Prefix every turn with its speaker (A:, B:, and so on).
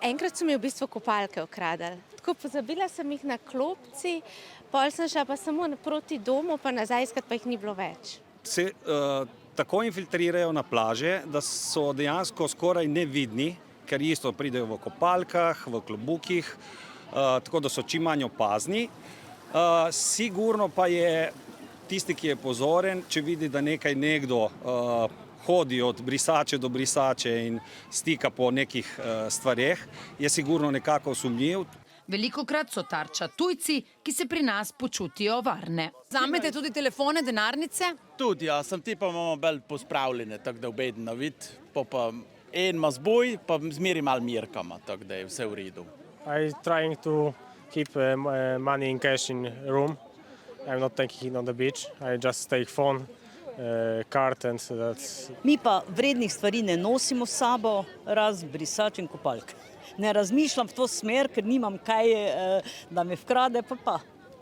A: Enkrat so mi v bistvu kopalke ukradli. Tako pozabila sem jih na klopci, pol sem šla pa samo proti domu, pa nazaj iskat, pa jih ni bilo več.
B: Se tako infiltrirajo na plaže, da so dejansko skoraj nevidni, ker isto pridejo v kopalkah, v klobukih, tako da so čim manj opazni. Sigurno pa je tisti, ki je pozoren, če vidi, da nekdo hodi od brisače do brisače in stika po nekih stvareh, je sigurno nekako sumljiv.
C: Velikokrat so tarča tujci, ki se pri nas počutijo varne.
D: Vzamete tudi telefone, denarnice?
E: Tudi, ja, sem ti pa imamo bolj pospravljene, tako da obeden na vid, pa en ima zboj, pa zmeri malo mirkama, tako da je vse v redu.
F: I'm trying to keep money in cash in room. I'm not taking it on the beach. I just take phone, card and that's...
G: Mi pa vrednih stvari ne nosimo s sabo, razen brisač in kopalk. Ne razmišljam v to smer, ker nimam kaj, da me vkrade, pa.